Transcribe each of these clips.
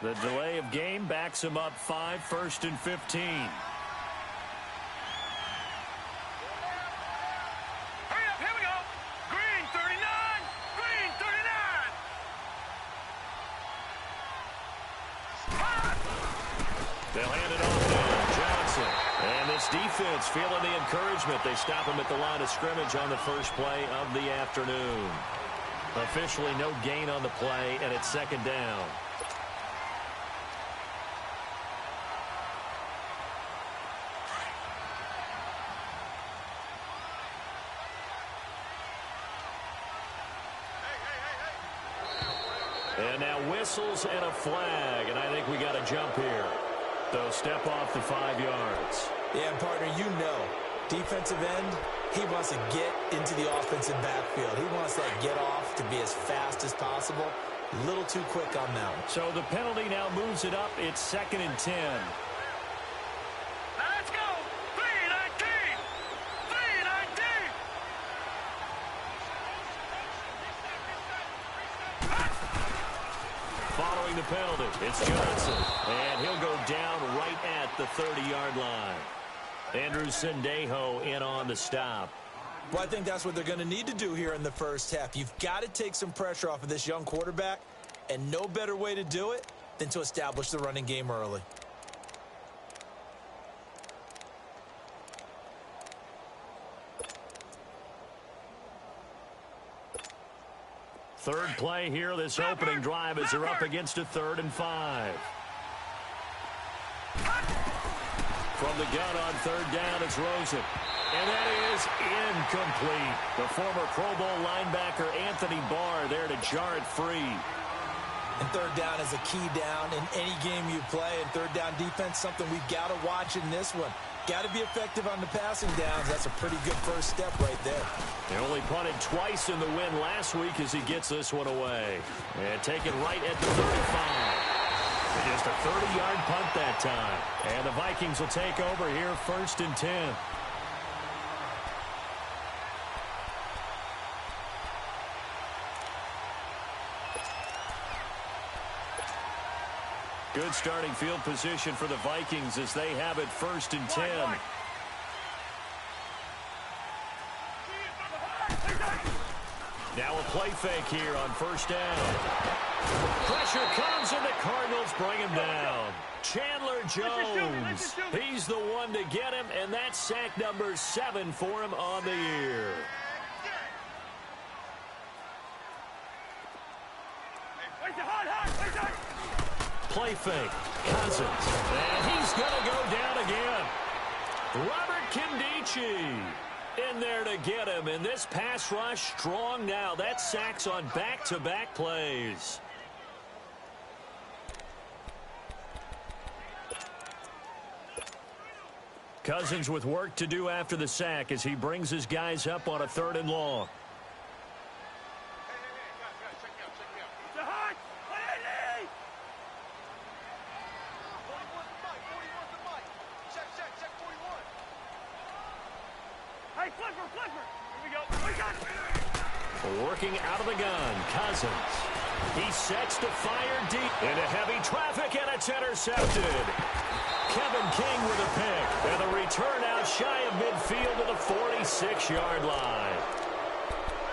The delay of game backs him up 5, 1st and 15. Hurry up, here we go. Green 39, green 39. They'll hand it off to Johnson. And this defense feeling the encouragement. They stop him at the line of scrimmage on the first play of the afternoon. Officially no gain on the play, and it's 2nd down. And now whistles and a flag, and I think we got a jump here. They'll step off the 5 yards. Yeah, partner, you know, defensive end, he wants to get into the offensive backfield. He wants that get off to be as fast as possible. A little too quick on that one. So the penalty now moves it up. It's 2nd and 10. Let's go. 319. 319. Following the penalty, it's Johnson. And he'll go down right at the 30-yard line. Andrew Sendejo in on the stop. Well, I think that's what they're going to need to do here in the first half. You've got to take some pressure off of this young quarterback, and no better way to do it than to establish the running game early. Third play here, this opening drive as they're up against a 3rd and 5. From the gun on 3rd down, it's Rosen. And that is incomplete. The former Pro Bowl linebacker Anthony Barr there to jar it free. And 3rd down is a key down in any game you play. And 3rd down defense, something we've got to watch in this one. Got to be effective on the passing downs. That's a pretty good first step right there. They only punted twice in the win last week as he gets this one away. And taken right at the 35. Just a 30-yard punt that time. And the Vikings will take over here 1st and 10. Good starting field position for the Vikings as they have it 1st and 10. Now a play fake here on 1st down. Pressure comes and the Cardinals bring him down. Chandler Jones. He's the one to get him, and that's sack number 7 for him on the year. Play fake. Cousins. And he's going to go down again. Robert Kindici in there to get him. And this pass rush strong now. That's sacks on back-to-back plays. Cousins with work to do after the sack as he brings his guys up on a 3rd and long. Working out of the gun, Cousins. He sets to fire deep into heavy traffic, and it's intercepted. Kevin King with a pick, and the return out shy of midfield to the 46-yard line.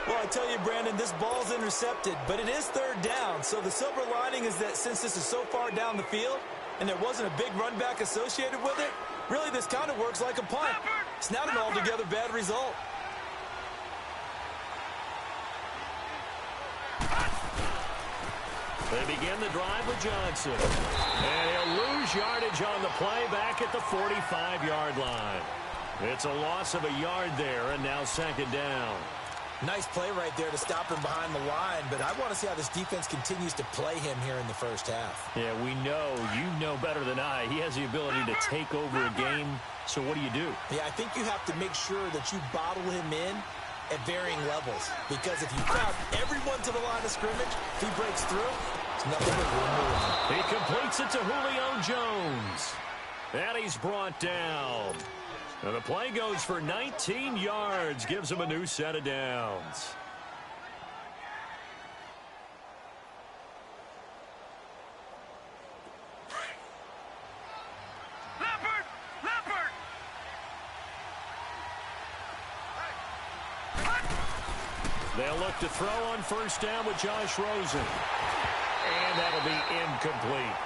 Well, I tell you, Brandon, this ball's intercepted, but it is 3rd down. So the silver lining is that since this is so far down the field and there wasn't a big run back associated with it, really this kind of works like a punt. It's not an altogether bad result. They begin the drive with Johnson. And he'll lose yardage on the play back at the 45-yard line. It's a loss of a yard there, and now 2nd down. Nice play right there to stop him behind the line, but I want to see how this defense continues to play him here in the first half. Yeah, we know. You know better than I. He has the ability to take over a game, so what do you do? Yeah, I think you have to make sure that you bottle him in at varying levels, because if you crowd everyone to the line of scrimmage, if he breaks through, it's nothing but room to run. He completes it to Julio Jones. And he's brought down. And the play goes for 19 yards, gives him a new set of downs. They'll look to throw on first down with Josh Rosen. And that'll be incomplete.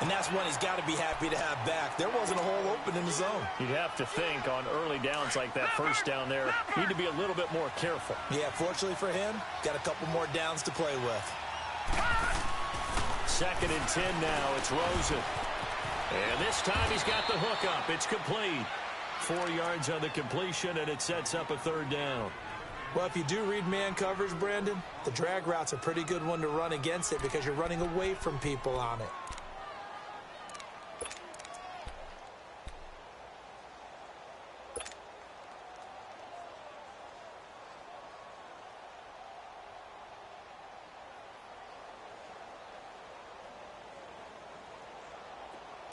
And that's one he's got to be happy to have back. There wasn't a hole open in the zone. You'd have to think on early downs like that first down there, need to be a little bit more careful. Yeah, fortunately for him, got a couple more downs to play with. 2nd and 10 now. It's Rosen. And this time he's got the hook up. It's complete. 4 yards on the completion, and it sets up a 3rd down. Well, if you do read man coverage, Brandon, the drag route's a pretty good one to run against it because you're running away from people on it.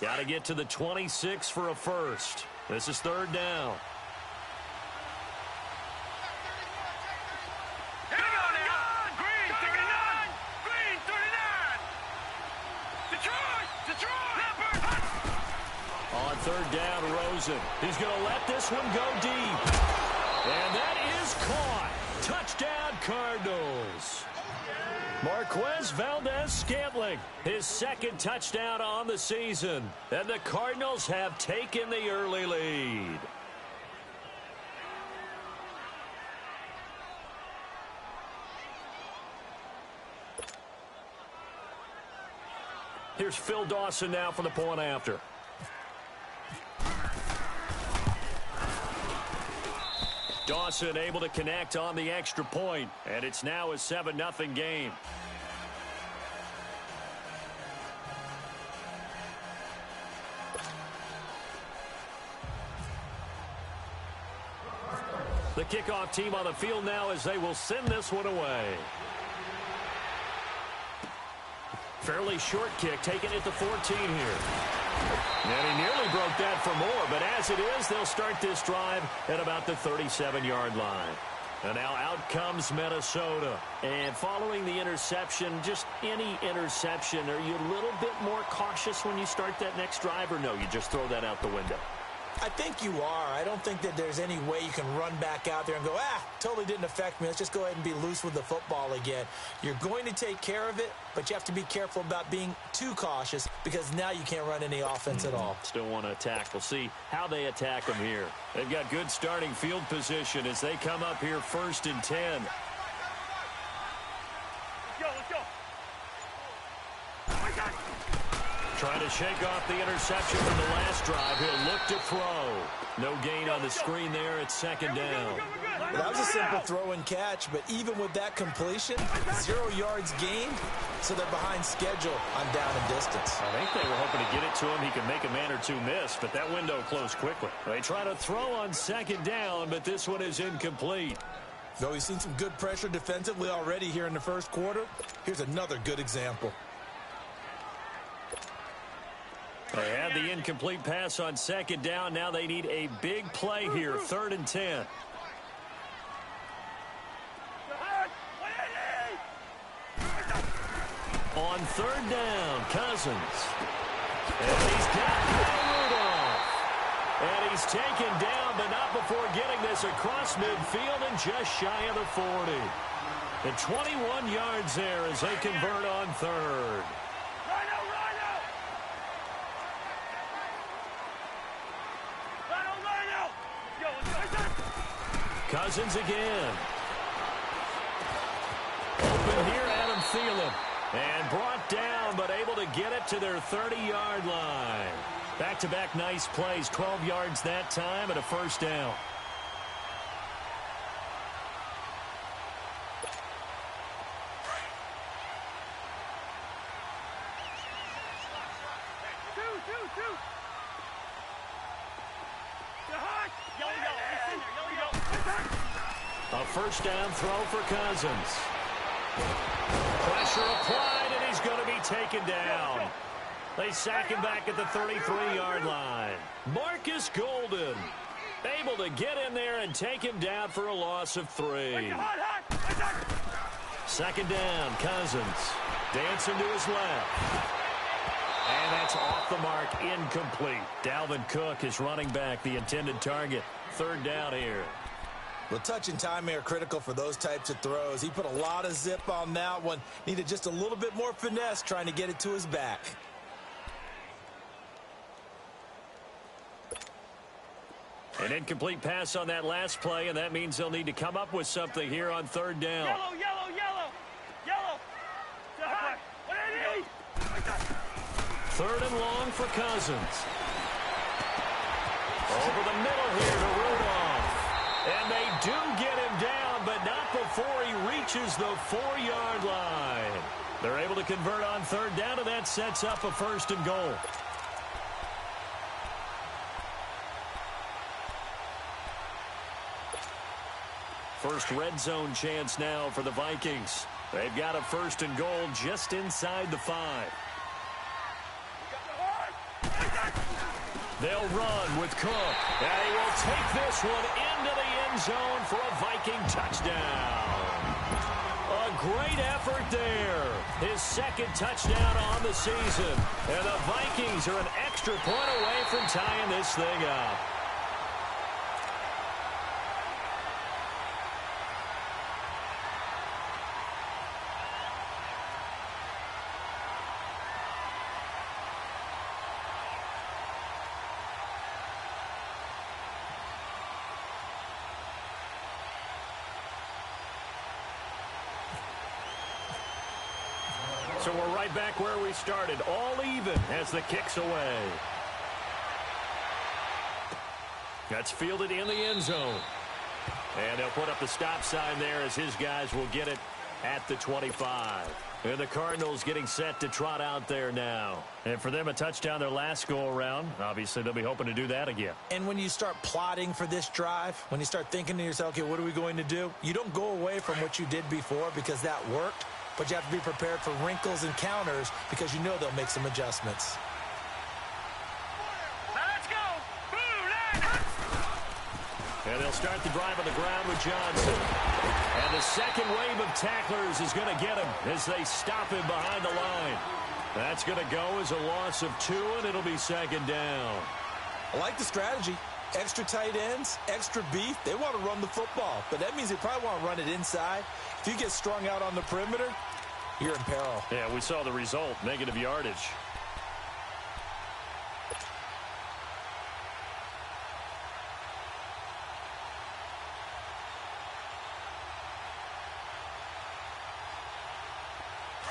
Got to get to the 26 for a first. This is 3rd down. Here we go now. Green 39. Green 39. Detroit. On 3rd down, Rosen. He's going to let this one go deep. And that is caught. Touchdown, Cardinals. Marquez Valdez-Scantling, his 2nd touchdown on the season. And the Cardinals have taken the early lead. Here's Phil Dawson now for the point after. Dawson able to connect on the extra point, and it's now a 7-0 game. The kickoff team on the field now as they will send this one away. Fairly short kick, taken at the 14 here. And he nearly broke that for more, but as it is, they'll start this drive at about the 37-yard line. And now out comes Minnesota. And following the interception, just any interception, are you a little bit more cautious when you start that next drive, or no, you just throw that out the window? I think you are. I don't think that there's any way you can run back out there and go, totally didn't affect me. Let's just go ahead and be loose with the football again. You're going to take care of it, but you have to be careful about being too cautious because now you can't run any offense at all. Still want to attack. We'll see how they attack them here. They've got good starting field position as they come up here 1st and 10. Let's go. Trying to shake off the interception from the last drive. He'll look to throw. No gain on the screen there at 2nd down. Well, that was a simple throw and catch, but even with that completion, 0 yards gained, so they're behind schedule on down and distance. I think they were hoping to get it to him. He could make a man or two miss, but that window closed quickly. They try to throw on 2nd down, but this one is incomplete. Though we've seen some good pressure defensively already here in the first quarter, here's another good example. They had the incomplete pass on 2nd down. Now they need a big play here, 3rd and 10. On 3rd down, Cousins. And he's got Rudolph. And he's taken down, but not before getting this across midfield and just shy of the 40. And 21 yards there as they convert on 3rd. Cousins again. Open here, Adam Thielen. And brought down, but able to get it to their 30-yard line. Back-to-back nice plays, 12 yards that time and a 1st down. A 1st down throw for Cousins. Pressure applied, and he's going to be taken down. They sack him back at the 33-yard line. Marcus Golden able to get in there and take him down for a loss of 3. 2nd down, Cousins. Dancing to his left. And that's off the mark, incomplete. Dalvin Cook is running back, the intended target. 3rd down here. Well, touch and timing are critical for those types of throws. He put a lot of zip on that one. Needed just a little bit more finesse trying to get it to his back. An incomplete pass on that last play, and that means they'll need to come up with something here on third down. Yellow, yellow, yellow. Yellow. What do you need? Third and long for Cousins. Over the middle here to Rudolph. And they do get him down, but not before he reaches the 4-yard line. They're able to convert on third down, and that sets up a first and goal. First red zone chance now for the Vikings. They've got a first and goal just inside the 5. They'll run with Cook. And he will take this one into the end zone for a Viking touchdown. A great effort there. His second touchdown on the season. And the Vikings are an extra point away from tying this thing up. So we're right back where we started, all even as the kick's away. That's fielded in the end zone. And they'll put up the stop sign there as his guys will get it at the 25. And the Cardinals getting set to trot out there now. And for them, a touchdown their last go-around. Obviously, they'll be hoping to do that again. And when you start plotting for this drive, when you start thinking to yourself, okay, what are we going to do? You don't go away from what you did before because that worked. But you have to be prepared for wrinkles and counters because you know they'll make some adjustments. Let's go. And they'll start the drive on the ground with Johnson. And the second wave of tacklers is going to get him as they stop him behind the line. That's going to go as a loss of 2, and it'll be second down. I like the strategy. Extra tight ends, extra beef. They want to run the football, but that means they probably want to run it inside. If you get strung out on the perimeter, you're in peril. Yeah, we saw the result, negative yardage.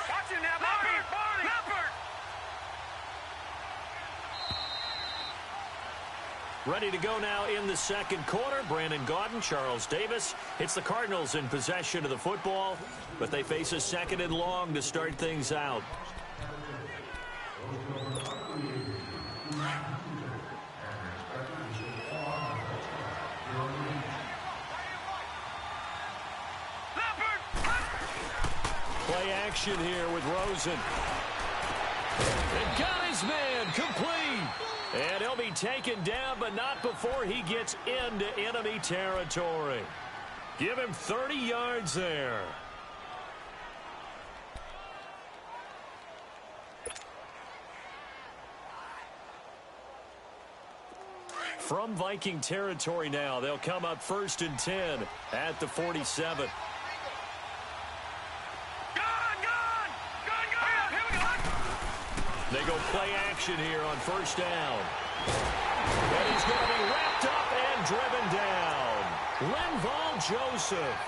Watch it now, Leopard. Ready to go now in the second quarter. Brandon Gaudin, Charles Davis. It's the Cardinals in possession of the football, but they face a second and long to start things out. Play action here with Rosen. And got his man complete. And he'll be taken down, but not before he gets into enemy territory. Give him 30 yards there. From Viking territory now, they'll come up 1st and 10 at the 47. They go play action here on 1st down. And he's going to be wrapped up and driven down. Linval Joseph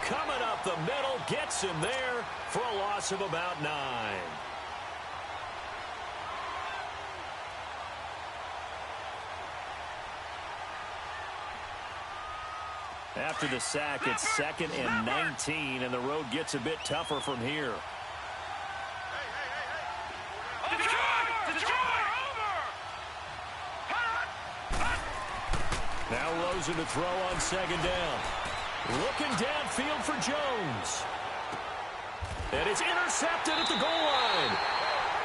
coming up the middle, gets him there for a loss of about 9. After the sack, it's 2nd and 19, and the road gets a bit tougher from here. Now Rosen to throw on 2nd down. Looking downfield for Jones. And it's intercepted at the goal line.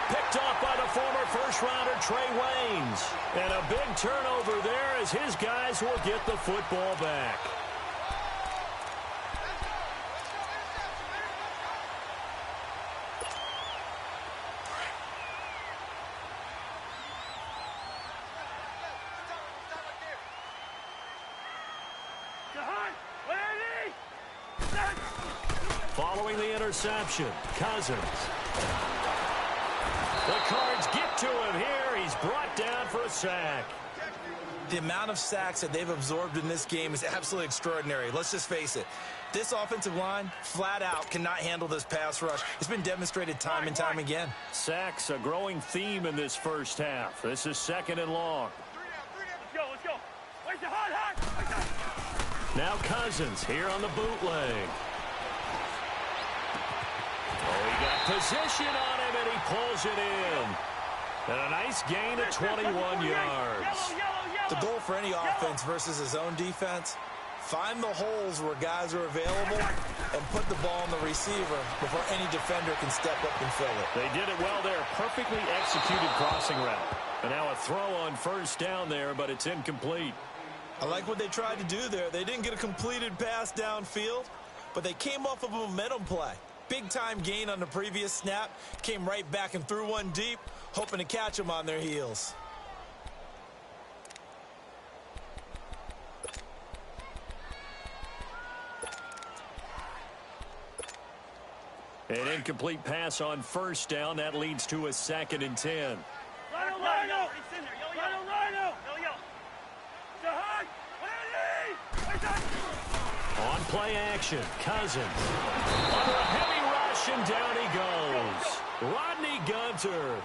Picked off by the former first-rounder Trey Waynes. And a big turnover there as his guys will get the football back. Following the interception, Cousins. The Cards get to him here. He's brought down for a sack. The amount of sacks that they've absorbed in this game is absolutely extraordinary. Let's just face it. This offensive line, flat out, cannot handle this pass rush. It's been demonstrated time and time again. Sacks, a growing theme in this first half. This is 2nd and long. Let's go. Where's the hot? Now Cousins here on the bootleg. Oh, he got position on him, and he pulls it in. And a nice gain of 21 yards. The goal for any offense versus his own defense, find the holes where guys are available and put the ball on the receiver before any defender can step up and fill it. They did it well there. Perfectly executed crossing route. And now a throw on first down there, but it's incomplete. I like what they tried to do there. They didn't get a completed pass downfield, but they came off of a momentum play. Big-time gain on the previous snap, came right back and threw one deep, hoping to catch them on their heels. An incomplete pass on first down. That leads to a 2nd and 10. Rhino! It's in there. Rhino! On play action, Cousins. Under a heavy rush, and down he goes. Rodney Gunter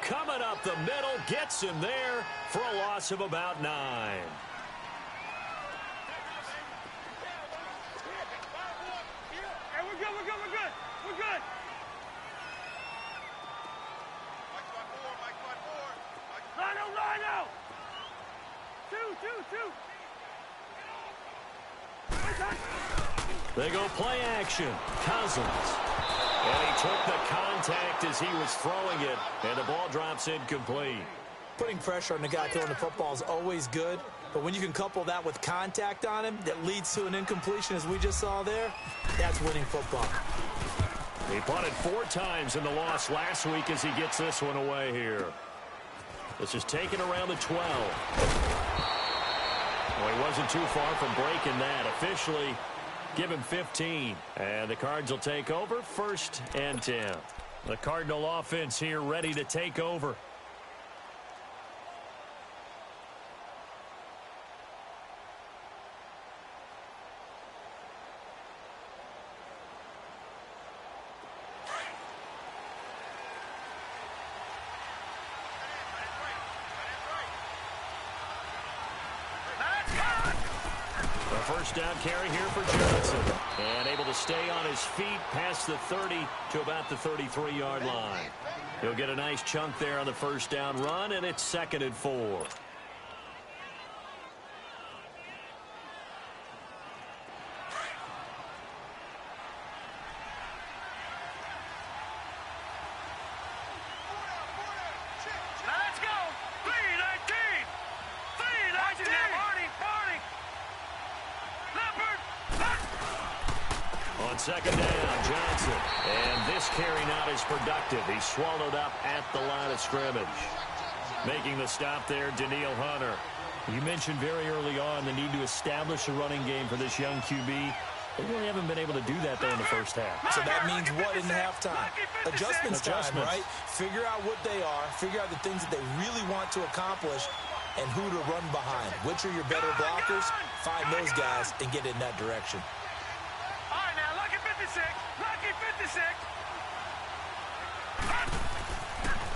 coming up the middle, gets him there for a loss of about 9. We're good. Rhino! Two. They go play action. Cousins. And he took the contact as he was throwing it, and the ball drops incomplete. Putting pressure on the guy throwing the football is always good, but when you can couple that with contact on him that leads to an incompletion as we just saw there, that's winning football. He punted 4 times in the loss last week as he gets this one away here. This is taken around the 12. Well, he wasn't too far from breaking that. Officially, give him 15. And the Cards will take over 1st and 10. The Cardinal offense here ready to take over. First down carry here for Johnson. And able to stay on his feet past the 30 to about the 33-yard line. He'll get a nice chunk there on the first down run, and it's 2nd and 4. Let's go! 3-19! 3-19! Party! On 2nd down, Johnson. And this carry not as productive. He's swallowed up at the line of scrimmage. Making the stop there, Danielle Hunter. You mentioned very early on the need to establish a running game for this young QB. They really haven't been able to do that, though, in the first half. So that means what in halftime? Adjustments time, right? Figure out what they are, figure out the things that they really want to accomplish, and who to run behind. Which are your better blockers? Find those guys and get in that direction. All right, now, lucky 56. Lucky 56.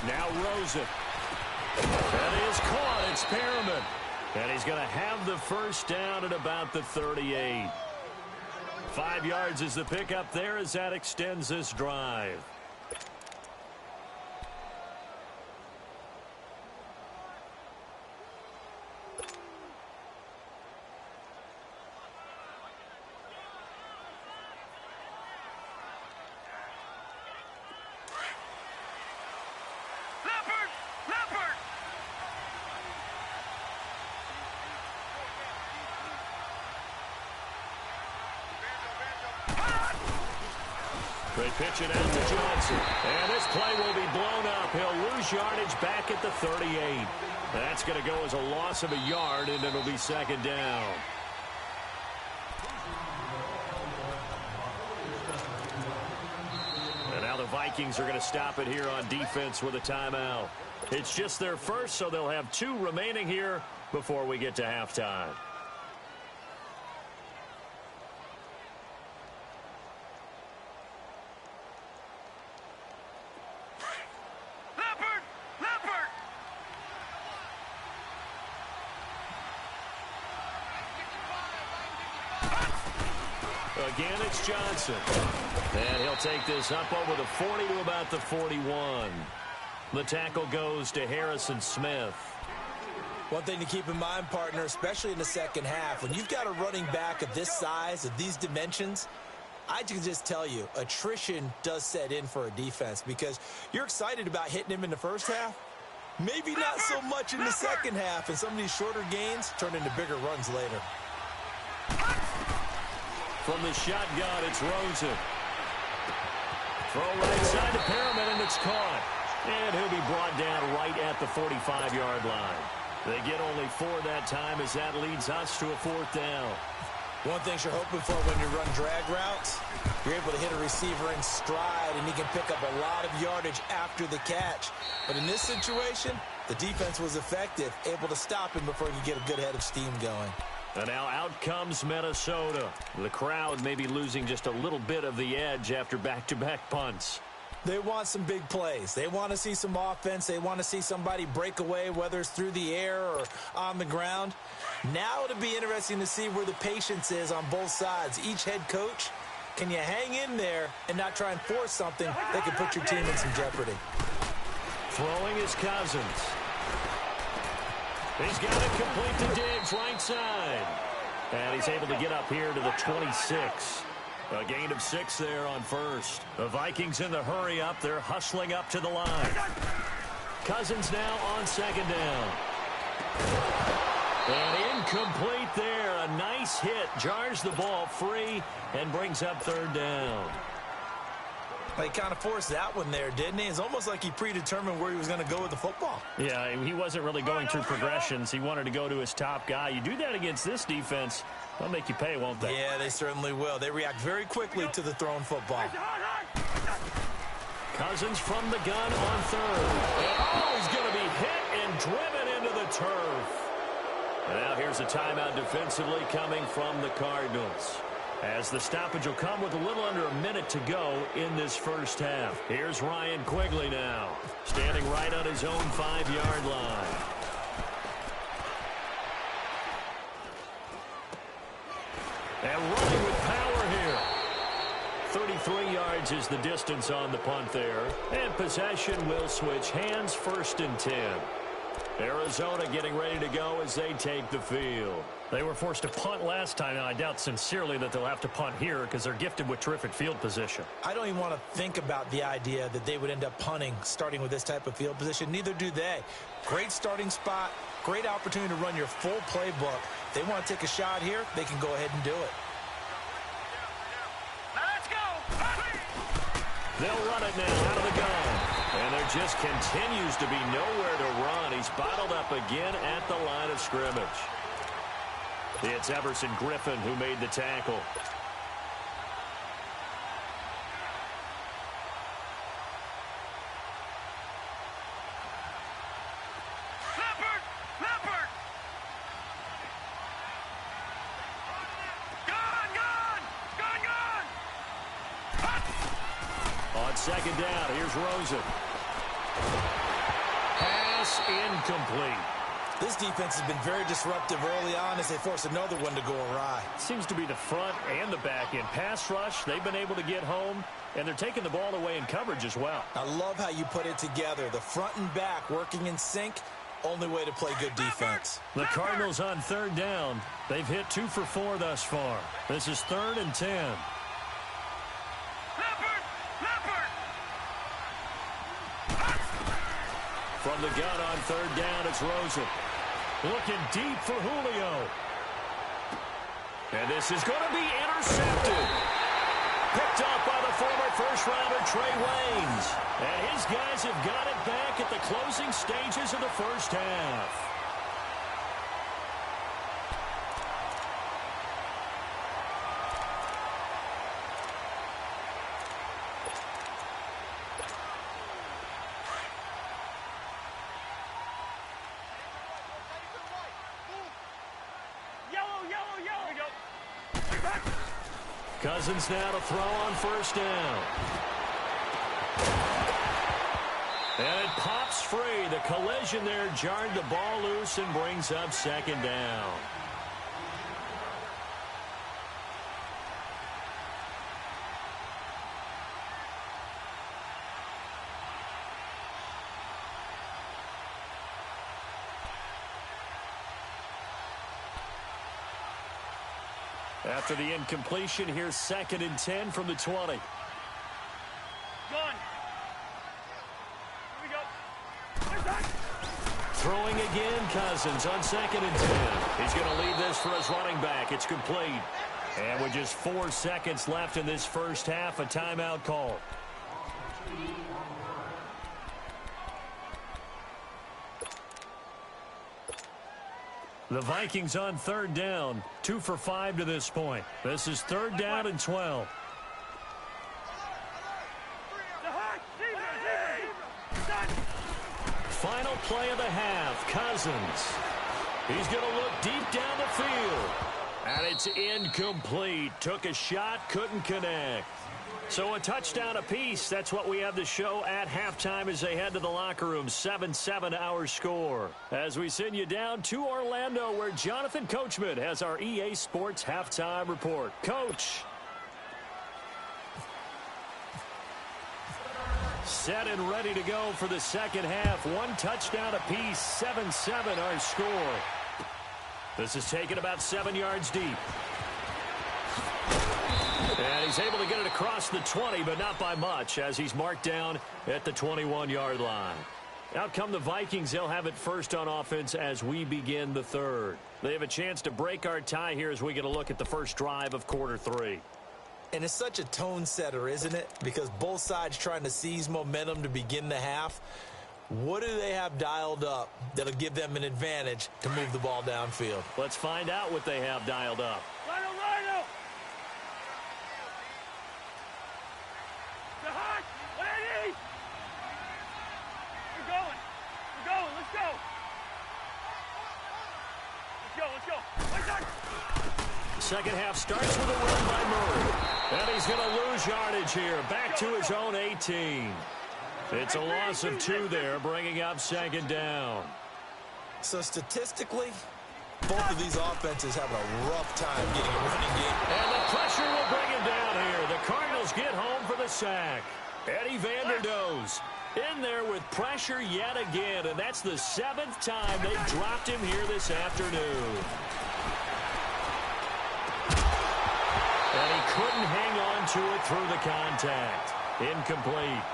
Now Rosen. That is caught. It's Perriman. And he's going to have the first down at about the 38. 5 yards is the pickup there as that extends this drive. They pitch it out to Johnson. And this play will be blown up. He'll lose yardage back at the 38. That's going to go as a loss of a yard, and it'll be 2nd down. Vikings are going to stop it here on defense with a timeout. It's just their first, so they'll have 2 remaining here before we get to halftime. Again, it's Johnson. And he'll take this up over the 40 to about the 41. The tackle goes to Harrison Smith. One thing to keep in mind, partner, especially in the second half, when you've got a running back of this size, of these dimensions, I can just tell you, attrition does set in for a defense because you're excited about hitting him in the first half. Maybe not so much in the second half, and some of these shorter gains turn into bigger runs later. From the shotgun, it's Rosen. Throw right side to Perriman, and it's caught. And he'll be brought down right at the 45-yard line. They get only 4 that time as that leads us to a 4th down. One thing you're hoping for when you run drag routes, you're able to hit a receiver in stride, and he can pick up a lot of yardage after the catch. But in this situation, the defense was effective, able to stop him before he could get a good head of steam going. And now out comes Minnesota. The crowd may be losing just a little bit of the edge after back-to-back punts. They want some big plays. They want to see some offense. They want to see somebody break away, whether it's through the air or on the ground. Now it'll be interesting to see where the patience is on both sides. Each head coach, can you hang in there and not try and force something that could put your team in some jeopardy? Throwing is Cousins. He's got it complete to Diggs, right side. And he's able to get up here to the 26. A gain of 6 there on first. The Vikings in the hurry up. They're hustling up to the line. Cousins now on second down. And incomplete there. A nice hit. Jars the ball free and brings up 3rd down. He kind of forced that one there, didn't he? It's almost like he predetermined where he was going to go with the football. Yeah, he wasn't really going through progressions. He wanted to go to his top guy. You do that against this defense, they'll make you pay, won't they? Yeah, they certainly will. They react very quickly to the thrown football. Cousins from the gun on 3rd. Oh, he's going to be hit and driven into the turf. And now here's a timeout defensively coming from the Cardinals, as the stoppage will come with a little under a minute to go in this first half. Here's Ryan Quigley now, standing right on his own 5-yard line. And running with power here. 33 yards is the distance on the punt there. And possession will switch hands, 1st and 10. Arizona getting ready to go as they take the field. They were forced to punt last time, and I doubt sincerely that they'll have to punt here because they're gifted with terrific field position. I don't even want to think about the idea that they would end up punting starting with this type of field position. Neither do they. Great starting spot, great opportunity to run your full playbook. If they want to take a shot here, they can go ahead and do it. Let's go! They'll run it now out of the gun. And there just continues to be nowhere to run. He's bottled up again at the line of scrimmage. It's Everson Griffin who made the tackle. Leopard! Leopard! Gone! Gone! Gone! Gone! On second down, here's Rosen. Pass incomplete. This defense has been very disruptive early on as they force another one to go awry. Seems to be the front and the back end. Pass rush, they've been able to get home, and they're taking the ball away in coverage as well. I love how you put it together. The front and back working in sync, only way to play good defense. The Cardinals on 3rd down. They've hit 2 for 4 thus far. This is 3rd and 10. Leopard! Leopard! From the gun on 3rd down, it's Rosen. Looking deep for Julio. And this is going to be intercepted. Picked off by the former first-rounder Trey Waynes. And his guys have got it back at the closing stages of the first half. Cousins now to throw on first down. And it pops free. The collision there jarred the ball loose and brings up second down. After the incompletion, here's 2nd and 10 from the 20. Gone. Here we go. Throwing again, Cousins on 2nd and 10. He's going to leave this for his running back. It's complete. And with just 4 seconds left in this first half, a timeout call. The Vikings on 3rd down, 2 for 5 to this point. This is 3rd down and 12. Final play of the half, Cousins. He's going to look deep down the field. And it's incomplete. Took a shot, couldn't connect. So a touchdown apiece. That's what we have to show at halftime as they head to the locker room. 7-7 our score. As we send you down to Orlando, where Jonathan Coachman has our EA Sports halftime report. Coach. Set and ready to go for the second half. 1 touchdown apiece. 7-7 our score. This is taken about 7 yards deep. And he's able to get it across the 20, but not by much, as he's marked down at the 21-yard line. Out come the Vikings. They'll have it first on offense as we begin the third. They have a chance to break our tie here as we get a look at the first drive of quarter 3. And it's such a tone setter, isn't it? Because both sides trying to seize momentum to begin the half. What do they have dialed up that'll give them an advantage to move the ball downfield? Let's find out what they have dialed up. Rhino! The hot! 180! We're going. Let's go. Let's go. Second half starts with a run by Murray. And he's going to lose yardage here. Back to his own 18. It's a loss of 2 there, bringing up second down. So statistically, both of these offenses having a rough time getting a running game. And the pressure will bring him down here. The Cardinals get home for the sack. Eddie Vanderdoes in there with pressure yet again, and that's the 7th time they've dropped him here this afternoon. And he couldn't hang on to it through the contact. Incomplete.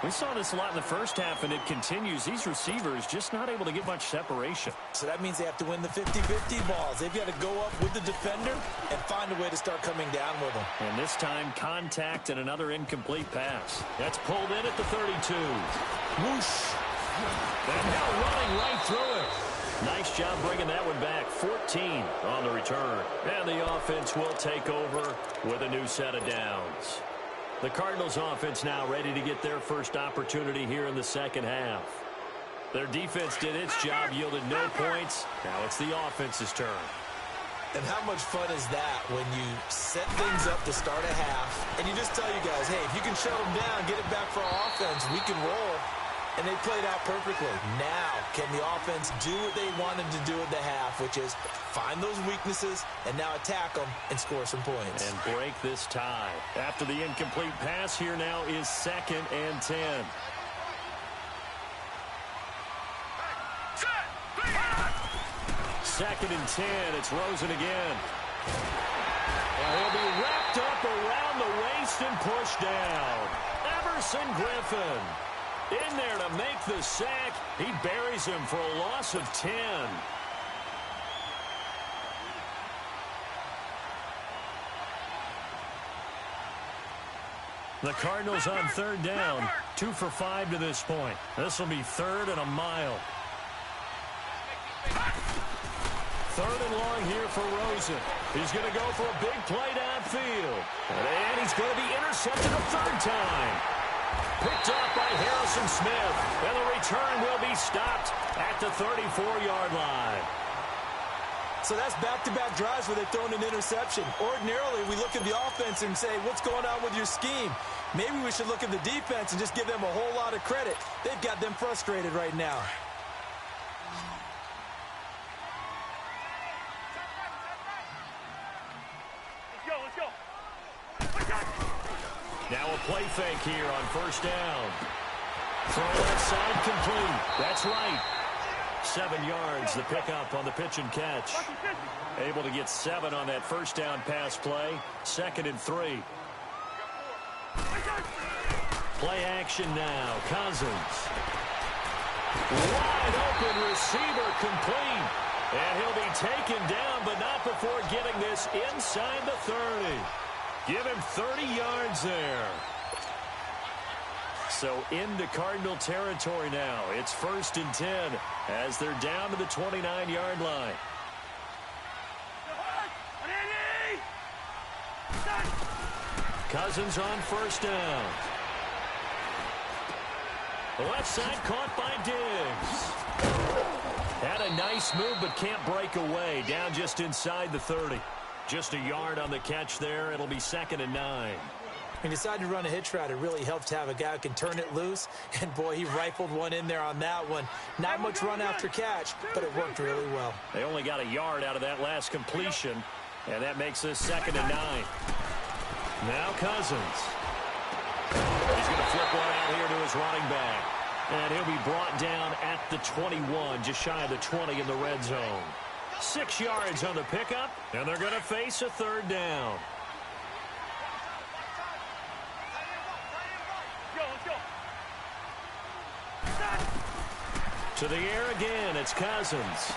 We saw this a lot in the first half, and it continues. These receivers just not able to get much separation. So that means they have to win the 50-50 balls. They've got to go up with the defender and find a way to start coming down with them. And this time, contact and another incomplete pass. That's pulled in at the 32. Whoosh. And now running right through it. Nice job bringing that one back. 14 on the return. And the offense will take over with a new set of downs. The Cardinals offense now ready to get their first opportunity here in the second half. Their defense did its job, yielded no points. Now it's the offense's turn. And how much fun is that when you set things up to start a half and you just tell you guys, hey, if you can shut them down, get it back for our offense, we can roll. And they played out perfectly. Now, can the offense do what they wanted to do at the half, which is find those weaknesses and now attack them and score some points. And break this tie. After the incomplete pass, here now is 2nd and 10. Second and 10. It's Rosen again. And he'll be wrapped up around the waist and pushed down. Everson Griffin in there to make the sack. He buries him for a loss of 10. The Cardinals on 3rd down, 2 for 5 to this point. This will be 3rd and a mile. 3rd and long here for Rosen. He's going to go for a big play downfield. And he's going to be intercepted a 3rd time. Picked up by Harrison Smith. And the return will be stopped at the 34-yard line. So that's back-to-back drives where they've thrown an interception. Ordinarily, we look at the offense and say, what's going on with your scheme? Maybe we should look at the defense and just give them a whole lot of credit. They've got them frustrated right now. Let's go. Now a play fake here on first down. Throw left side complete. That's right. 7 yards, the pickup on the pitch and catch. Able to get 7 on that first down pass play. 2nd and 3. Play action now. Cousins. Wide open receiver complete. And he'll be taken down, but not before getting this inside the 30. Give him 30 yards there. So into Cardinal territory now. It's 1st and 10 as they're down to the 29-yard line. Cousins on first down. The left side caught by Diggs. Had a nice move but can't break away. Down just inside the 30. Just a yard on the catch there. It'll be 2nd and 9. He decided to run a hitch route. It really helps to have a guy who can turn it loose. And, boy, he rifled one in there on that one. Not much run after catch, but it worked really well. They only got a yard out of that last completion, and that makes this 2nd and 9. Now Cousins. He's going to flip one out here to his running back. And he'll be brought down at the 21, just shy of the 20 in the red zone. 6 yards on the pickup, and they're going to face a 3rd down. To the air again, it's Cousins.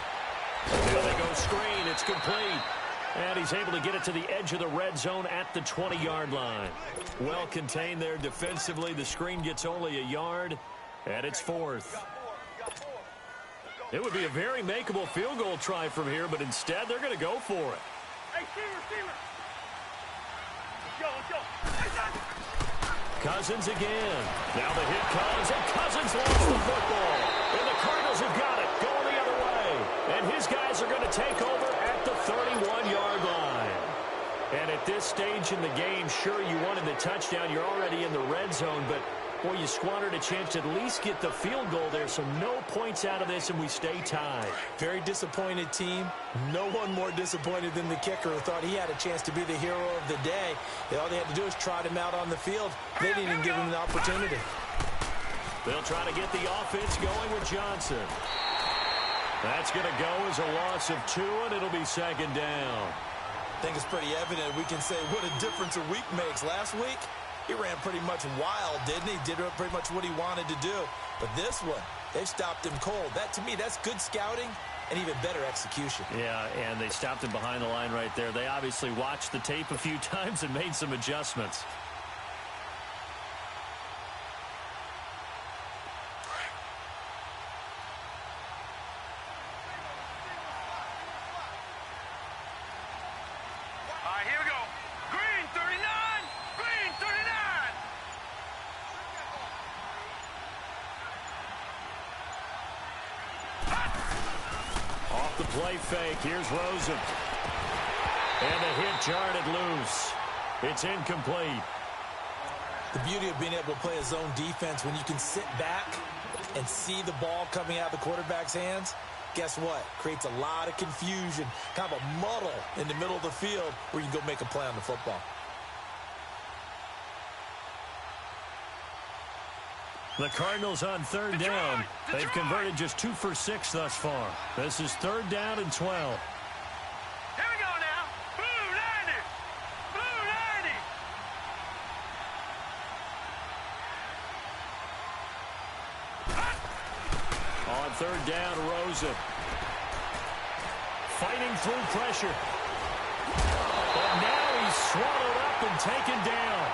Here they go screen, it's complete. And he's able to get it to the edge of the red zone at the 20-yard line. Well contained there defensively. The screen gets only a yard, and it's 4th. It would be a very makeable field goal try from here, but instead they're going to go for it. Hey, receiver. Let's go. Cousins again. Now the hit comes, and Cousins lost the football. And the Cardinals have got it, going the other way. And his guys are going to take over at the 31-yard line. And at this stage in the game, sure, you wanted the touchdown. You're already in the red zone, but, boy, you squandered a chance to at least get the field goal there, so no points out of this, and we stay tied. Very disappointed team. No one more disappointed than the kicker who thought he had a chance to be the hero of the day. All they had to do is trot him out on the field. They didn't even give him an opportunity. They'll try to get the offense going with Johnson. That's going to go as a loss of 2, and it'll be 2nd down. I think it's pretty evident. We can say what a difference a week makes. Last week, he ran pretty much wild, didn't he? Did pretty much what he wanted to do. But this one, they've stopped him cold. That, to me, that's good scouting and even better execution. Yeah, and they stopped him behind the line right there. They obviously watched the tape a few times and made some adjustments. Here we go. Green 39. Green 39. Off the play fake. Here's Rosen. And the hit jarred it loose. It's incomplete. The beauty of being able to play a zone defense when you can sit back and see the ball coming out of the quarterback's hands, guess what? Creates a lot of confusion, kind of a muddle in the middle of the field where you can go make a play on the football. The Cardinals on 3rd down. They've converted just 2 for 6 thus far. This is 3rd down and 12. Here we go now. Blue 90. Blue 90. On 3rd down, Rosen. Fighting through pressure. But now he's swallowed up and taken down.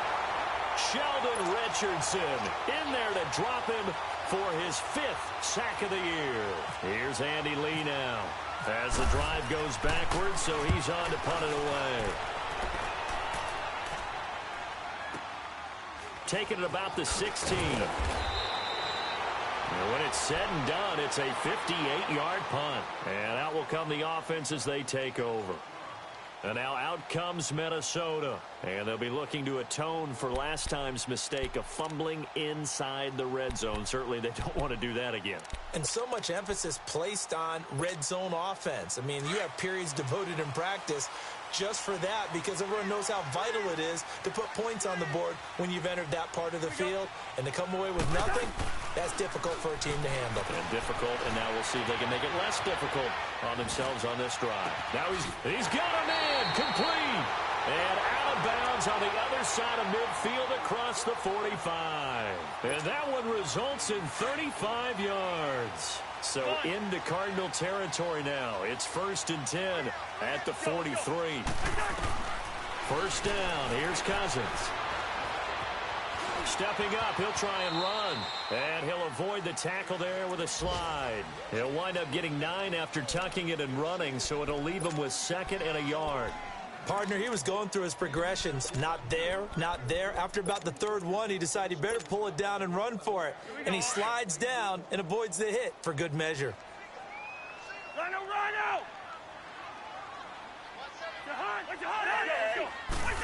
Sheldon Richardson in there to drop him for his 5th sack of the year. Here's Andy Lee now as the drive goes backwards, so he's on to punt it away. Taking it about the 16. And when it's said and done, it's a 58-yard punt. And out will come the offense as they take over. And now out comes Minnesota. And they'll be looking to atone for last time's mistake of fumbling inside the red zone. Certainly they don't want to do that again. And so much emphasis placed on red zone offense. I mean, you have periods devoted in practice just for that, because everyone knows how vital it is to put points on the board when you've entered that part of the field. And to come away with nothing, that's difficult for a team to handle. And difficult, and now we'll see if they can make it less difficult on themselves on this drive. Now he's got him in, complete. And out of bounds on the other side of midfield across the 45. And that one results in 35 yards. So into Cardinal territory now. It's 1st and 10 at the 43. First down. Here's Cousins. Stepping up, he'll try and run. And he'll avoid the tackle there with a slide. He'll wind up getting 9 after tucking it and running, so it'll leave him with 2nd and a yard. Partner, he was going through his progressions. Not there, not there. After about the 3rd one, he decided he better pull it down and run for it. And he slides down and avoids the hit for good measure.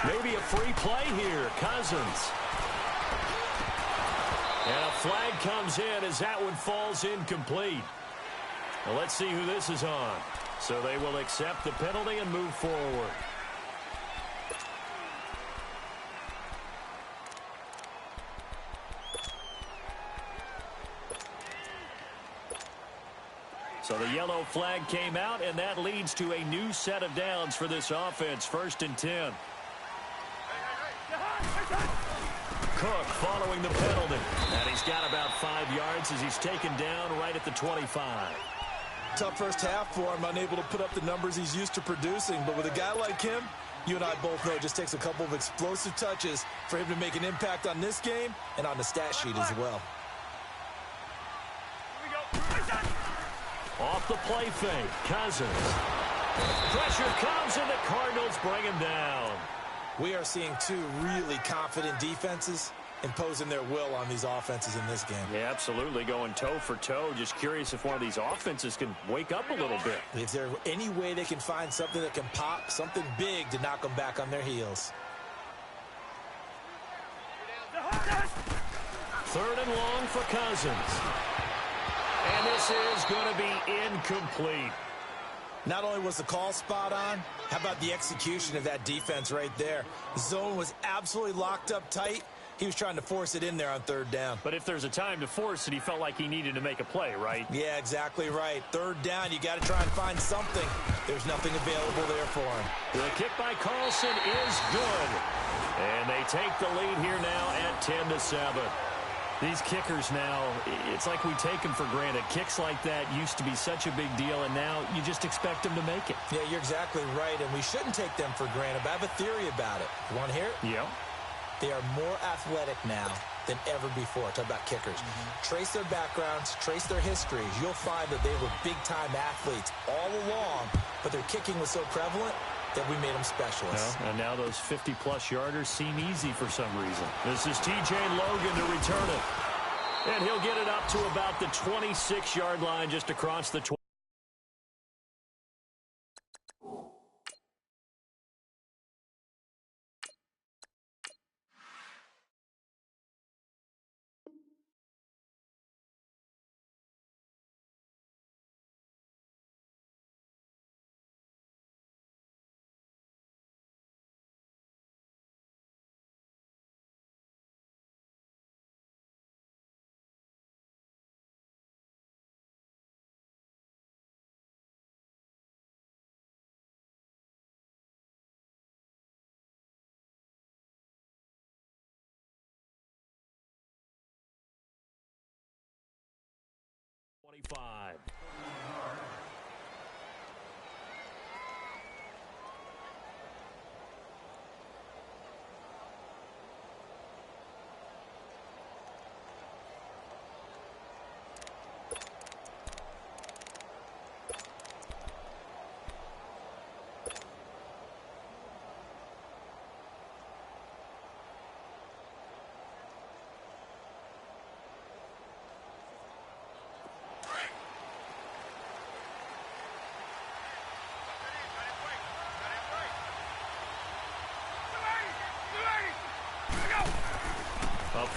Maybe a free play here. Cousins. And a flag comes in as that one falls incomplete. Well, let's see who this is on. So they will accept the penalty and move forward. So the yellow flag came out, and that leads to a new set of downs for this offense. 1st and 10. Cook following the penalty. And he's got about 5 yards as he's taken down right at the 25. Tough first half for him, unable to put up the numbers he's used to producing. But with a guy like him, you and I both know it just takes a couple of explosive touches for him to make an impact on this game and on the stat sheet as well. Off the play fake, Cousins. Pressure comes, and the Cardinals bring him down. We are seeing 2 really confident defenses imposing their will on these offenses in this game. Yeah, absolutely, going toe for toe. Just curious if one of these offenses can wake up a little bit. Is there any way they can find something that can pop, something big to knock them back on their heels? 3rd and long for Cousins. And this is going to be incomplete. Not only was the call spot on, how about the execution of that defense right there? The zone was absolutely locked up tight. He was trying to force it in there on 3rd down. But if there's a time to force it, he felt like he needed to make a play, right? Yeah, exactly right. 3rd down, you got to try and find something. There's nothing available there for him. The kick by Carlson is good. And they take the lead here now at 10-7. These kickers now, it's like we take them for granted. Kicks like that used to be such a big deal, and now you just expect them to make it. Yeah, you're exactly right, and we shouldn't take them for granted, but I have a theory about it. You want to hear it? Yeah. They are more athletic now than ever before. Talk about kickers. Trace their backgrounds, trace their histories. You'll find that they were big-time athletes all along, but their kicking was so prevalent that we made them specialists. Well, and now those 50-plus yarders seem easy for some reason. This is T.J. Logan to return it. And he'll get it up to about the 26-yard line just across the 20.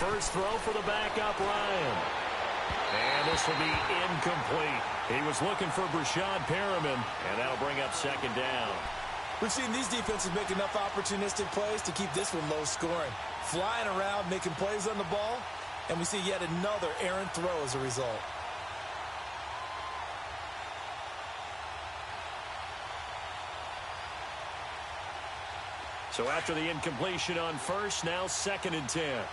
first throw for the backup, Ryan. And this will be incomplete. He was looking for Breshad Perriman, and that'll bring up second down. We've seen these defenses make enough opportunistic plays to keep this one low scoring. Flying around, making plays on the ball, and we see yet another errant throw as a result. So after the incompletion on first, now 2nd and 10.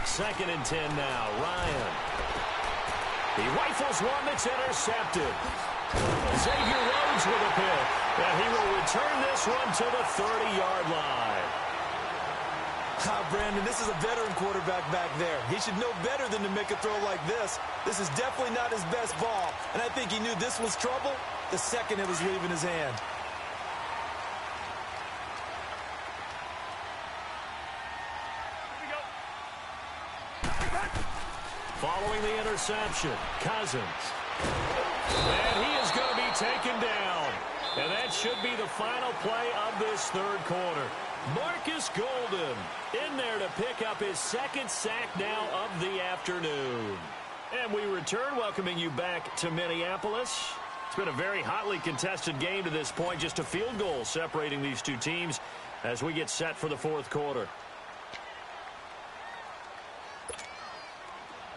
Second and 10 now. Ryan. He rifles one that's intercepted. Xavier Rhodes with a pick. And he will return this one to the 30-yard line. Brandon, this is a veteran quarterback back there. He should know better than to make a throw like this. This is definitely not his best ball. And I think he knew this was trouble the second it was leaving his hand. Following the interception, Cousins. And he is going to be taken down. And that should be the final play of this third quarter. Marcus Golden in there to pick up his 2nd sack now of the afternoon. And we return, welcoming you back to Minneapolis. It's been a very hotly contested game to this point. Just a field goal separating these two teams as we get set for the fourth quarter.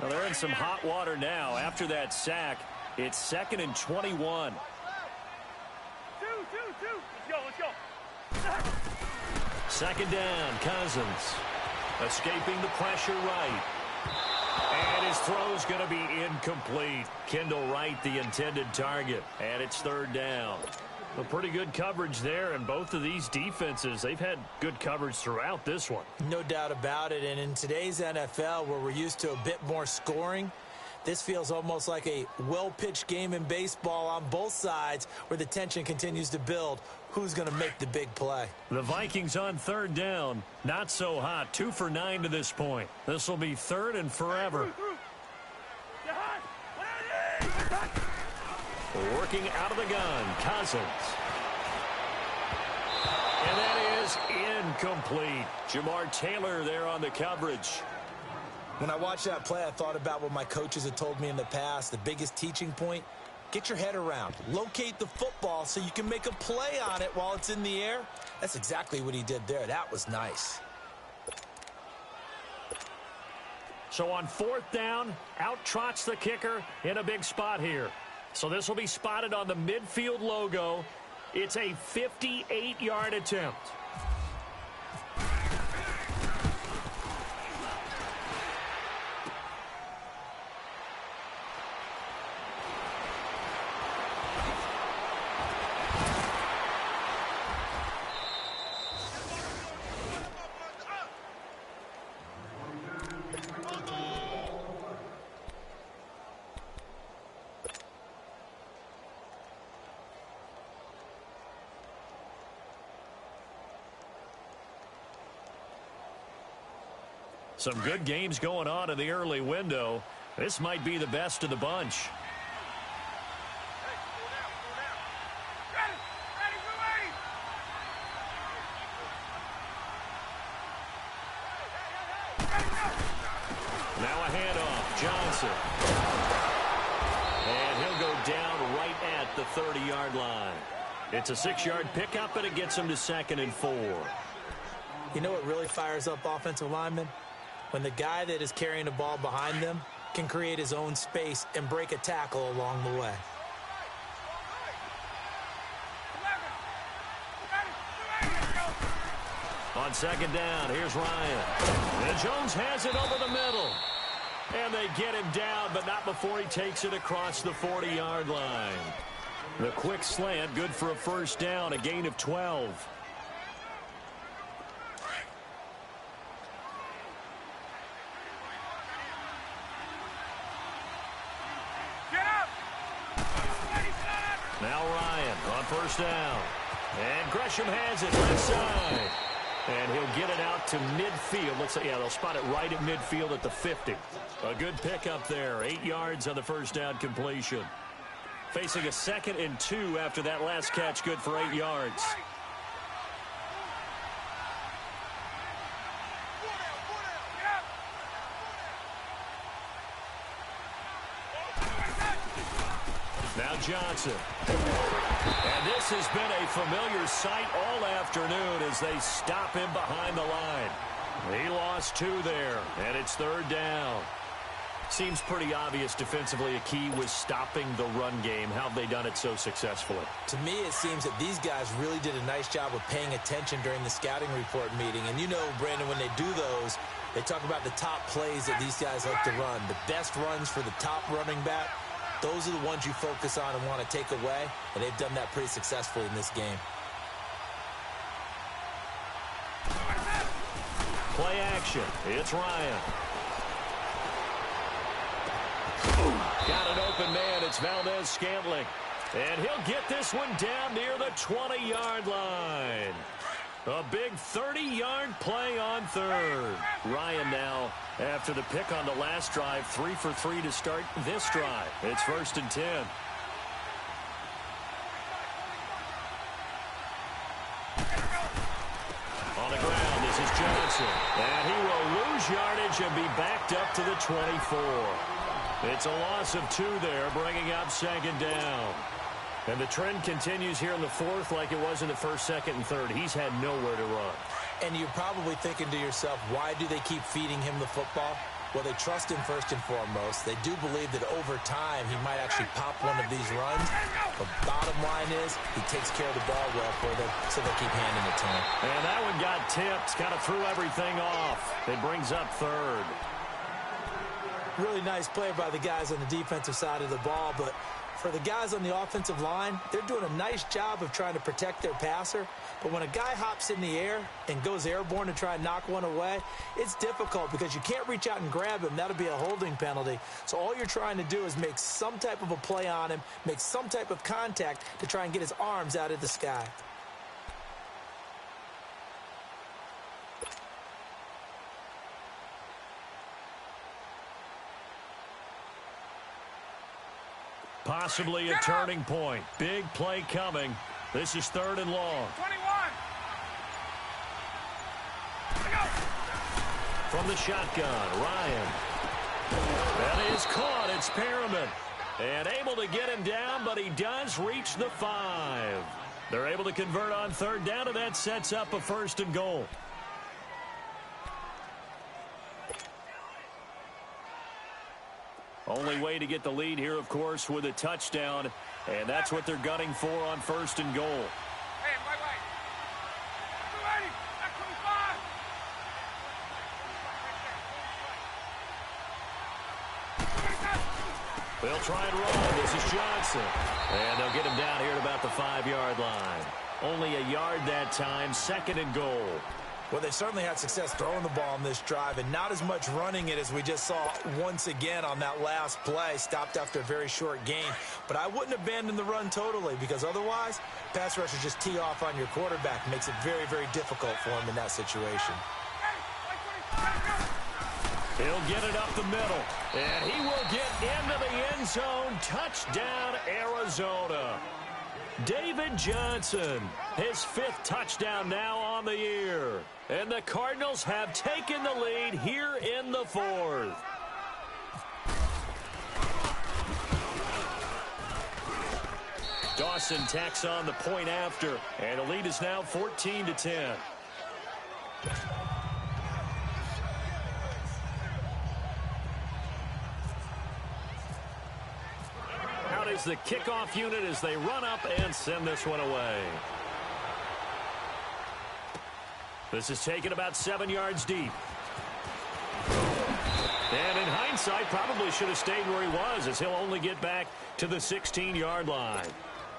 Well, they're in some hot water now. After that sack, it's 2nd and 21. Let's go. Second down, Cousins. Escaping the pressure right. And his throw's going to be incomplete. Kendall Wright, the intended target. And it's 3rd down. Well, pretty good coverage there, and both of these defenses, they've had good coverage throughout this one. No doubt about it, and in today's NFL, where we're used to a bit more scoring, this feels almost like a well-pitched game in baseball on both sides where the tension continues to build. Who's going to make the big play? The Vikings on 3rd down. Not so hot. 2 for 9 to this point. This will be 3rd and forever. Working out of the gun, Cousins. And that is incomplete. Jamar Taylor there on the coverage. When I watched that play, I thought about what my coaches had told me in the past. The biggest teaching point, get your head around. Locate the football so you can make a play on it while it's in the air. That's exactly what he did there. That was nice. So on 4th down, out trots the kicker in a big spot here. So this will be spotted on the midfield logo. It's a 58-yard attempt. Some good games going on in the early window. This might be the best of the bunch. Now a handoff. Johnson. And he'll go down right at the 30-yard line. It's a 6-yard pickup, and it gets him to 2nd and 4. You know what really fires up offensive linemen? When the guy that is carrying the ball behind them can create his own space and break a tackle along the way. On 2nd down, here's Ryan. And Jones has it over the middle. And they get him down, but not before he takes it across the 40-yard line. The quick slant, good for a 1st down, a gain of 12. Now Ryan on 1st down. And Gresham has it left side. And he'll get it out to midfield. Looks like, yeah, they'll spot it right at midfield at the 50. A good pickup there. 8 yards on the 1st down completion. Facing a 2nd and 2 after that last catch, good for 8 yards. Now Johnson. And this has been a familiar sight all afternoon as they stop him behind the line. He lost 2 there, and it's 3rd down. Seems pretty obvious defensively a key was stopping the run game. How have they done it so successfully? To me, it seems that these guys really did a nice job of paying attention during the scouting report meeting. And you know, Brandon, when they do those, they talk about the top plays that these guys like to run. The best runs for the top running back, those are the ones you focus on and want to take away. And they've done that pretty successfully in this game. Play action. It's Ryan. Got an open man. It's Valdez-Scantling. And he'll get this one down near the 20-yard line. A big 30-yard play on 3rd. Ryan now, after the pick on the last drive, 3 for 3 to start this drive. It's 1st and 10. On the ground, this is Johnson. And he will lose yardage and be backed up to the 24. It's a loss of 2 there, bringing up 2nd down. And the trend continues here in the 4th like it was in the 1st, 2nd, and 3rd. He's had nowhere to run. And you're probably thinking to yourself, why do they keep feeding him the football? Well, they trust him first and foremost. They do believe that over time he might actually pop one of these runs. But bottom line is he takes care of the ball well for them, so they'll keep handing it to him. And that one got tipped, kind of threw everything off. It brings up 3rd. Really nice play by the guys on the defensive side of the ball, but for the guys on the offensive line, they're doing a nice job of trying to protect their passer. But when a guy hops in the air and goes airborne to try and knock one away, it's difficult because you can't reach out and grab him. That'll be a holding penalty. So all you're trying to do is make some type of a play on him, make some type of contact to try and get his arms out of the sky. Possibly a turning point. Big play coming. This is 3rd and long. 21. From the shotgun, Ryan. That is caught. It's Perriman. And able to get him down, but he does reach the 5. They're able to convert on 3rd down, and that sets up a 1st and goal. Only way to get the lead here, of course, with a touchdown. And that's what they're gunning for on 1st and goal. Hey, wait. 280. That's 25. They'll try and run. This is Johnson. And they'll get him down here at about the 5-yard line. Only a yard that time, 2nd and goal. Well, they certainly had success throwing the ball in this drive and not as much running it as we just saw once again on that last play. Stopped after a very short gain. But I wouldn't abandon the run totally because otherwise, pass rushers just tee off on your quarterback. Makes it very, very difficult for him in that situation. He'll get it up the middle. And he will get into the end zone. Touchdown, Arizona. David Johnson, his 5th touchdown now on the year. And the Cardinals have taken the lead here in the 4th. Dawson tacks on the point after, and the lead is now 14-10. Out is the kickoff unit as they run up and send this one away. This is taken about 7 yards deep. And in hindsight, probably should have stayed where he was as he'll only get back to the 16-yard line.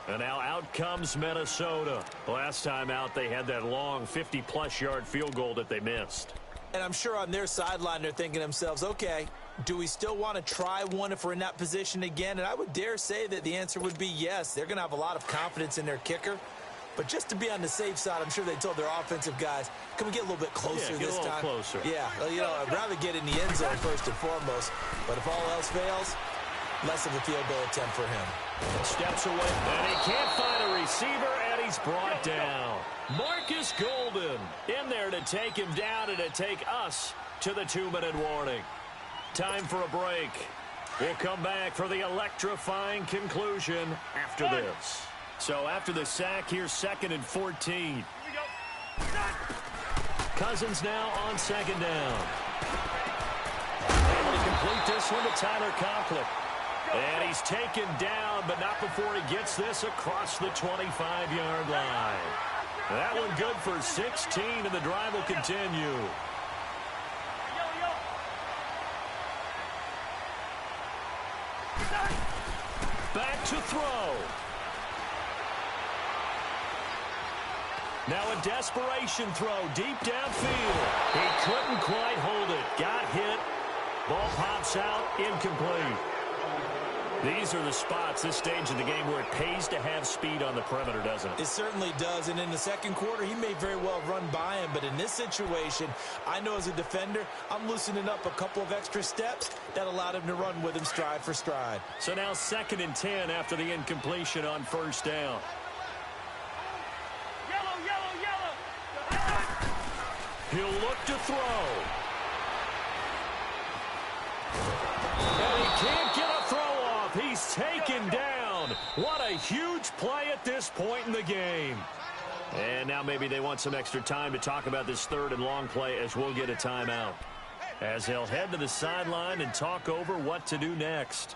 And now out comes Minnesota. Last time out, they had that long 50-plus yard field goal that they missed. And I'm sure on their sideline, they're thinking to themselves, okay, do we still want to try one if we're in that position again? And I would dare say that the answer would be yes. They're going to have a lot of confidence in their kicker. But just to be on the safe side, I'm sure they told their offensive guys, can we get a little bit closer this time? Closer. Yeah, well, you know, I'd rather get in the end zone first and foremost. But if all else fails, less of a field goal attempt for him. Steps away, and he can't find a receiver, and he's brought down. Marcus Golden in there to take him down and to take us to the 2-minute warning. Time for a break. We'll come back for the electrifying conclusion after this. So after the sack, here's 2nd and 14. Cousins now on 2nd down. Able to complete this one to Tyler Conklin. And he's taken down, but not before he gets this across the 25-yard line. That one good for 16, and the drive will continue. Back to throw. Now a desperation throw deep downfield. He couldn't quite hold it. Got hit. Ball pops out. Incomplete. These are the spots, this stage of the game, where it pays to have speed on the perimeter, doesn't it? It certainly does, and in the second quarter, he may very well run by him, but in this situation, I know as a defender, I'm loosening up a couple of extra steps that allowed him to run with him stride for stride. So now 2nd and 10 after the incompletion on 1st down. He'll look to throw. And he can't get a throw off. He's taken down. What a huge play at this point in the game. And now maybe they want some extra time to talk about this 3rd and long play, as we'll get a timeout, as they'll head to the sideline and talk over what to do next.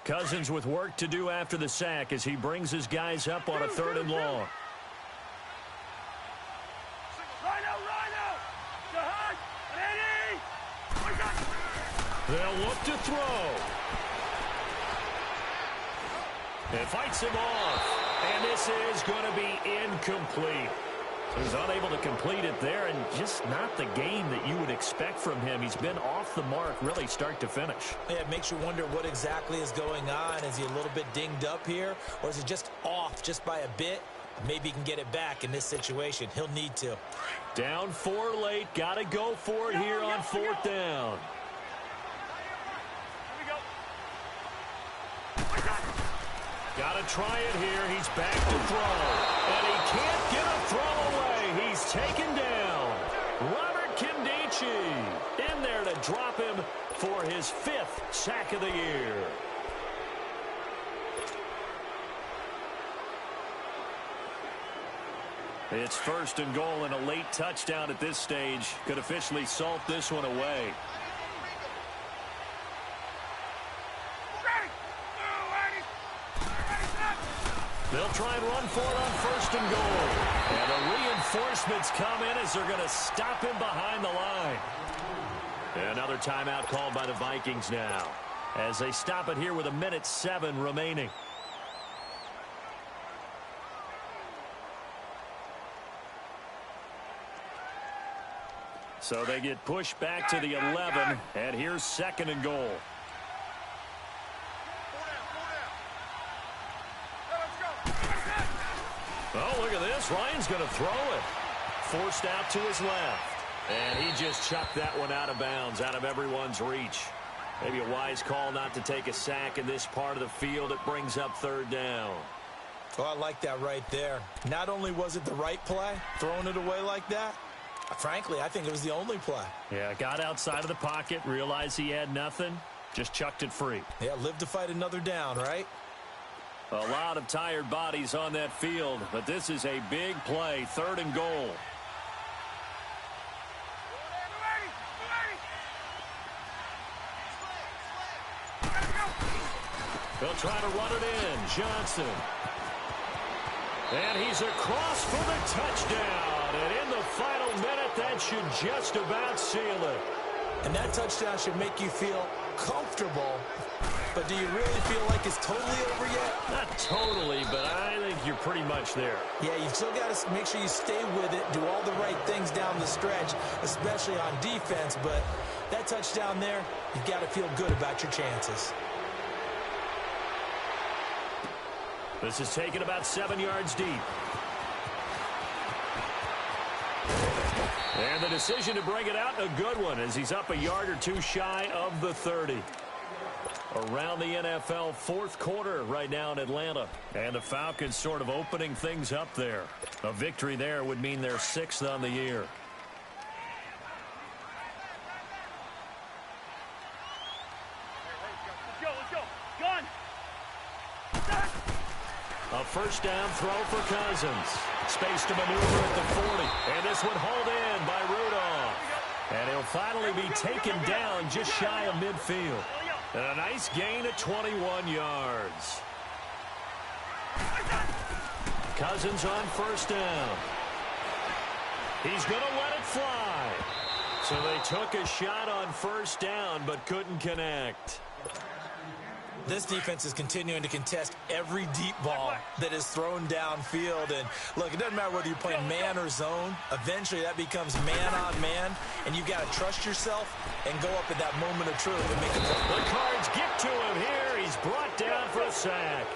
Cousins with work to do after the sack as he brings his guys up on a 3rd and long. They'll look to throw. And fights him off. And this is going to be incomplete. He's unable to complete it there, and just not the game that you would expect from him. He's been off the mark really start to finish. Yeah, it makes you wonder what exactly is going on. Is he a little bit dinged up here, or is he just off just by a bit? Maybe he can get it back in this situation. He'll need to. Down 4 late. Got to go for it here on 4th down. Got to try it here. He's back to throw. And he can't get a throw away. He's taken down. Robert Nkemdiche in there to drop him for his 5th sack of the year. It's 1st and goal, and a late touchdown at this stage could officially salt this one away. They'll try and run for it on 1st and goal. And the reinforcements come in as they're going to stop him behind the line. And another timeout called by the Vikings now, as they stop it here with 1:07 remaining. So they get pushed back to the 11, and here's 2nd and goal. Oh, look at this. Ryan's going to throw it. Forced out to his left. And he just chucked that one out of bounds, out of everyone's reach. Maybe a wise call not to take a sack in this part of the field. It brings up 3rd down. Oh, I like that right there. Not only was it the right play, throwing it away like that, frankly, I think it was the only play. Yeah, got outside of the pocket, realized he had nothing, just chucked it free. Yeah, live to fight another down, right? A lot of tired bodies on that field, but this is a big play, 3rd and goal. They'll try to run it in. Johnson. And he's across for the touchdown. And in the final minute, that should just about seal it. And that touchdown should make you feel comfortable. But do you really feel like it's totally over yet? Not totally, but I think you're pretty much there. Yeah, you've still got to make sure you stay with it, do all the right things down the stretch, especially on defense. But that touchdown there, you've got to feel good about your chances. This is taken about 7 yards deep. And the decision to bring it out, a good one, as he's up a yard or two shy of the 30. Around the NFL fourth quarter right now in Atlanta. And the Falcons sort of opening things up there. A victory there would mean they're 6th on the year. Let's go. Gun. A first down throw for Cousins. Space to maneuver at the 40. And this one hauled in by Rudolph. And he'll finally be taken down just shy of midfield. And a nice gain of 21 yards. Cousins on first down. He's going to let it fly. So they took a shot on first down but couldn't connect. This defense is continuing to contest every deep ball that is thrown downfield. And, look, it doesn't matter whether you're playing man or zone. Eventually, that becomes man-on-man, and you've got to trust yourself and go up at that moment of truth and make a play. The Cards get to him here. He's brought down for a sack.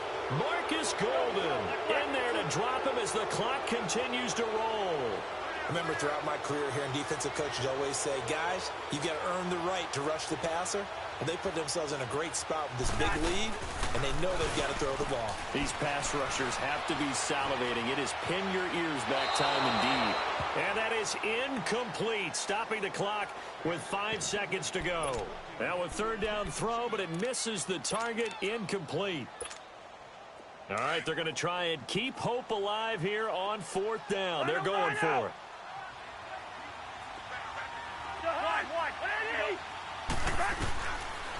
Marcus Golden in there to drop him as the clock continues to roll. Remember, throughout my career here in defensive coaches always say, guys, you got to earn the right to rush the passer. Well, they put themselves in a great spot with this big lead, and they know they've got to throw the ball. These pass rushers have to be salivating. It is pin your ears back time indeed. And that is incomplete, stopping the clock with 5 seconds to go. Now a third down throw, but it misses the target, incomplete. All right, they're going to try and keep hope alive here on fourth down. They're going for it.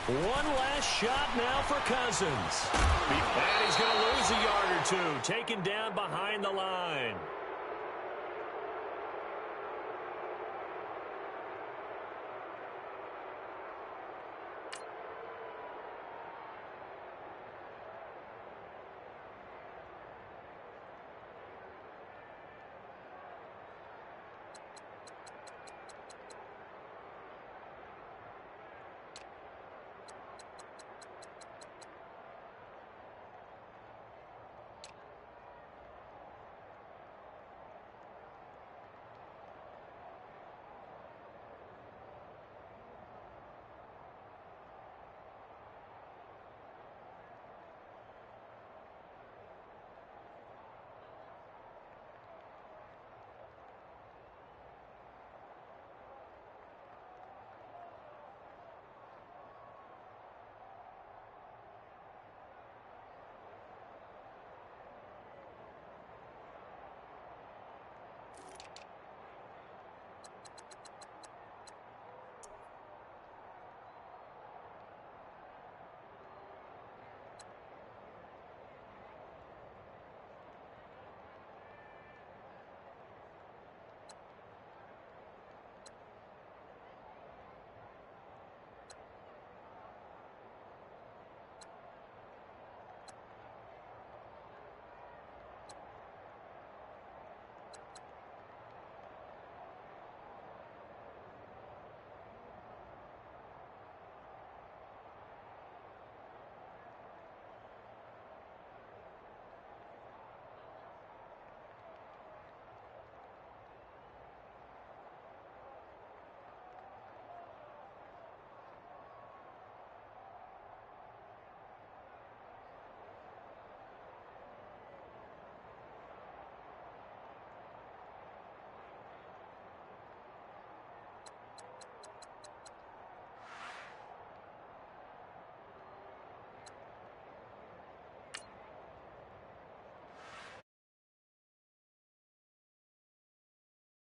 One last shot now for Cousins. And he's going to lose a yard or two, taken down behind the line.